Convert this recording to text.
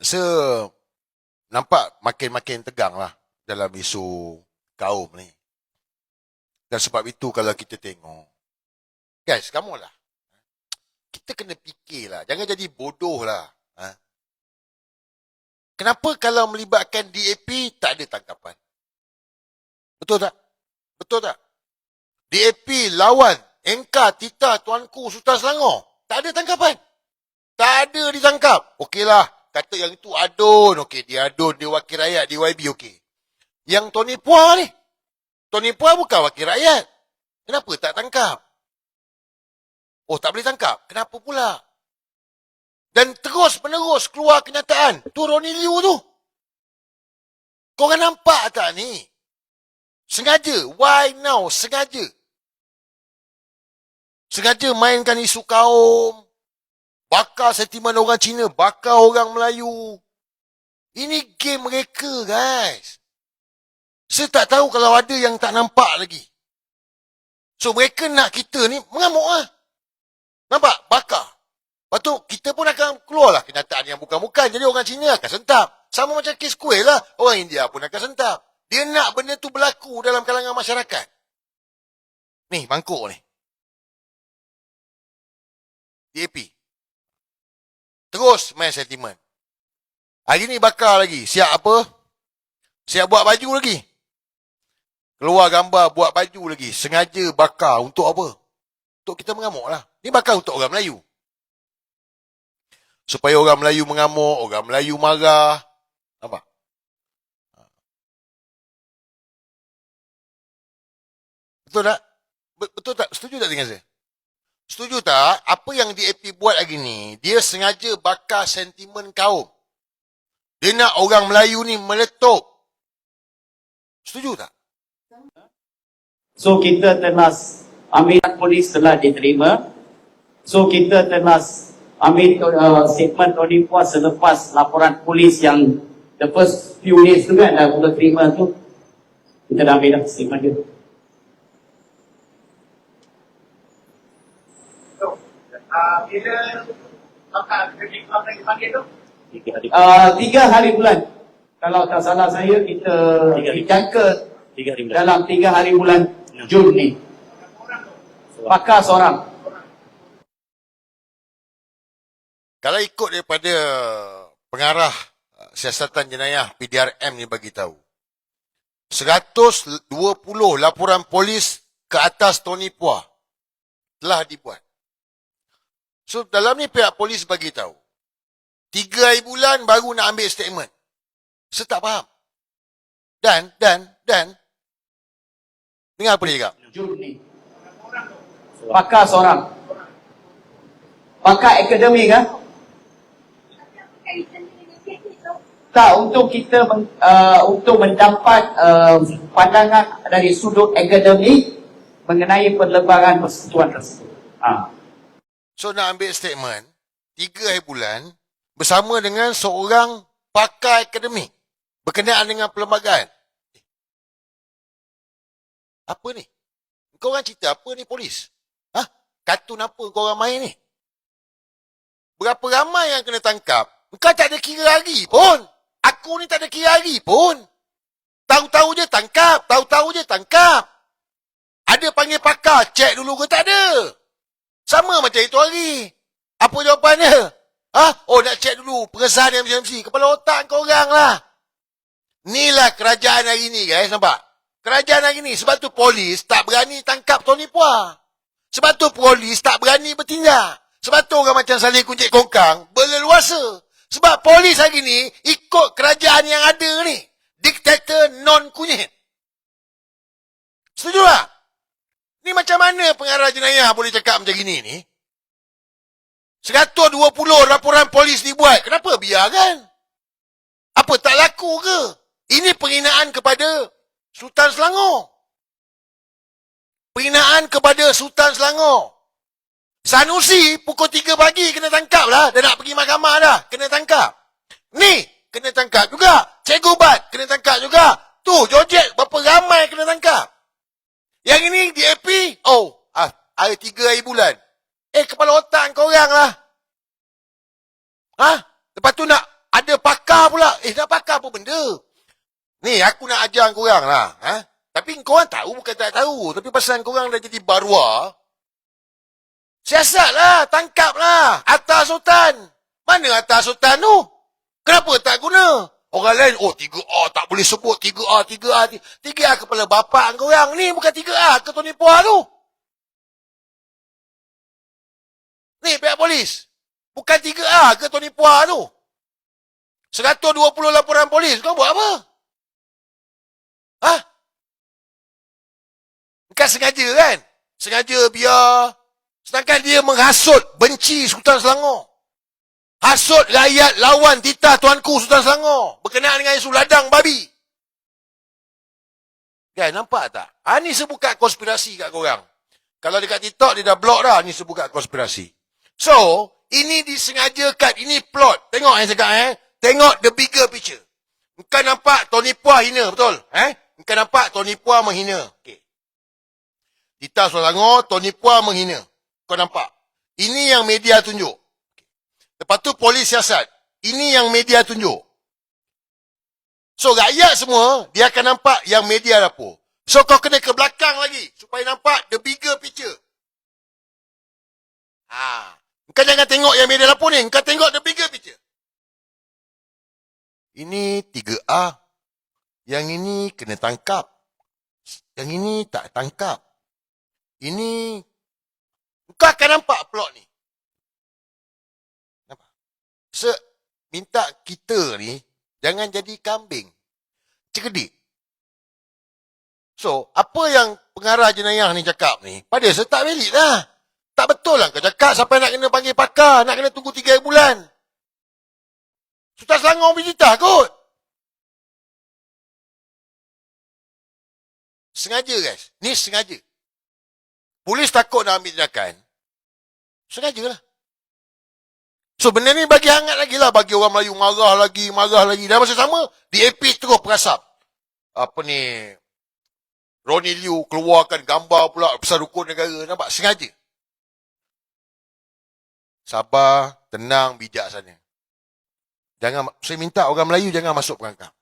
Rasa nampak makin-makin tegang lah dalam isu kaum ni. Dan sebab itu kalau kita tengok, guys, kamu lah, kita kena fikir lah, jangan jadi bodoh lah. Kenapa kalau melibatkan DAP tak ada tangkapan? Betul tak? Betul tak? DAP lawan Engkar, Tita, Tuanku, Sultan Selangor, tak ada tangkapan. Tak ada ditangkap. Okeylah, kata yang itu adun. Okey, dia adun, dia wakil rakyat, dia YB, okey. Yang Tony Puah ni, Tony Puah bukan wakil rakyat. Kenapa tak tangkap? Oh, tak boleh tangkap. Kenapa pula? Dan terus-menerus keluar kenyataan. Tu Ronnie Liu tu. Korang nampak tak ni? Sengaja. Why now? Sengaja. Sengaja mainkan isu kaum. Bakar sentimen orang Cina. Bakar orang Melayu. Ini game mereka, guys. Saya tak tahu kalau ada yang tak nampak lagi. So, mereka nak kita ni mengamuk lah. Nampak? Bakar. Lepas tu, kita pun akan keluarlah kenyataan yang bukan-bukan. Jadi, orang Cina akan sentap. Sama macam kes kuih lah. Orang India pun akan sentap. Dia nak benda tu berlaku dalam kalangan masyarakat. Ni, mangkuk ni. DAP. Terus main sentimen. Hari ni bakar lagi. Siap apa? Siap buat baju lagi. Keluar gambar buat baju lagi. Sengaja bakar. Untuk apa? Untuk kita mengamuk lah. Ni bakar untuk orang Melayu. Supaya orang Melayu mengamuk. Orang Melayu marah. Nampak? Betul tak? Betul tak? Setuju tak dengan saya? Setuju tak? Apa yang DAP buat hari ni, dia sengaja bakar sentimen kaum. Dia nak orang Melayu ni meletup. Setuju tak? So kita tenas ambil polis telah diterima. So kita tenas ambil statement Tony Puah selepas laporan polis yang the first few days tu kan dah mula terima tu. Kita dah ambil dah statement dia. So, bila bakal dipanggil tu? 3 hari bulan. Kalau tak salah saya kita dijangka dalam 3 hari bulan Jun ni. Pakar seorang. Kalau ikut daripada pengarah siasatan jenayah PDRM ni bagi tahu, 120 laporan polis ke atas Tony Puah telah dibuat. So dalam ni pihak polis bagi tahu 3 hari bulan baru nak ambil statement. Saya tak faham. Dan dengar apa dia cakap? Jun ni. Pakar seorang. Pakar akademik kan? Tak, untuk kita untuk mendapat pandangan dari sudut akademik mengenai perlebaran persekutuan tersebut. So nak ambil statement 3 hari bulan bersama dengan seorang pakar akademik berkenaan dengan perlembagaan. Apa ni? Kau orang cerita apa ni polis? Kartun apa kau orang main ni? Berapa ramai yang kena tangkap? Kau tak ada kira hari pun. Aku ni tak ada kira hari pun. Tahu-tahu je tangkap. Tahu-tahu je tangkap. Ada panggil pakar, cek dulu ke tak ada? Sama macam itu hari. Apa jawapannya? Oh nak cek dulu pengesahan MC. Kepala otak kau orang lah. Inilah kerajaan hari ni guys, nampak? Kerajaan hari ni. Sebab tu polis tak berani tangkap Tony Puah. Sebab tu polis tak berani bertindak. Sebab tu orang macam Saleh Kuncik Kongkang berleluasa. Sebab polis hari ni ikut kerajaan yang ada ni. Diktator non-kunyit. Setuju tak? Ni macam mana pengarah jenayah boleh cakap macam gini ni? 120 laporan polis dibuat. Kenapa biarkan? Apa tak laku ke? Ini penghinaan kepada Sultan Selangor. Penghinaan kepada Sultan Selangor. Sanusi pukul 3 pagi kena tangkap lah. Dah nak pergi mahkamah dah. Kena tangkap. Ni kena tangkap juga. Cikgu Bat kena tangkap juga. Tu Jojet berapa ramai kena tangkap. Yang ini DAP. Ada 3 hari bulan. Kepala otak kau orang lah. Lepas tu nak ada pakar apa benda. Ni, aku nak ajar korang lah. Ha? Tapi korang tahu bukan tak tahu. Tapi pasal korang dah jadi barua, siasat lah, tangkap lah. Atta Sultan. Mana Atta Sultan tu? Kenapa tak guna? Orang lain, 3A tak boleh sebut. 3A. 3A kepala bapak korang. Ni bukan 3A ke Tony Puah tu. Ni pihak polis. Bukan 3A ke Tony Puah tu. 120 laporan polis. Kau buat apa? Ha? Bukan sengaja kan? Sengaja biar. Sedangkan dia menghasut, benci Sultan Selangor. Hasut rakyat lawan titah tuanku Sultan Selangor. Berkenaan dengan isu ladang babi. Kan, nampak tak? Ni sebuka konspirasi kat korang. Kalau dekat TikTok, dia dah block dah. Ni sebuka konspirasi. So, ini disengajakan. Ini plot. Tengok yang cakap, Tengok the bigger picture. Engkau nampak Tony Puah hina, betul? Engkau nampak Tony Puah menghina. Okay. Titah Selangor, Tony Puah menghina. Kau nampak? Ini yang media tunjuk. Lepas tu polis siasat. Ini yang media tunjuk. So rakyat semua, dia akan nampak yang media lapor. So kau kena ke belakang lagi. Supaya nampak the bigger picture. Kau jangan tengok yang media lapor ni. Kau tengok the bigger picture. Ini 3A. Yang ini kena tangkap. Yang ini tak tangkap. Ini. Kau akan nampak plot ni. Nampak? Minta kita ni. Jangan jadi kambing. Cekedik. So, apa yang pengarah jenayah ni cakap ni. Pada saya tak valid lah. Tak betul lah kau cakap sampai nak kena panggil pakar. Nak kena tunggu 3 bulan. Sultan Selangor bercerita kot. Sengaja guys. Ni sengaja. Polis takut nak ambil tindakan. Sengaja lah. So benda ni bagi hangat lagi lah. Bagi orang Melayu marah lagi. Dan masa sama, DAP terus perasap. Apa ni, Ronnie Liu keluarkan gambar pula besar rukun negara. Nampak? Sengaja. Sabar, tenang, bijaksana. Saya minta orang Melayu jangan masuk perangkap.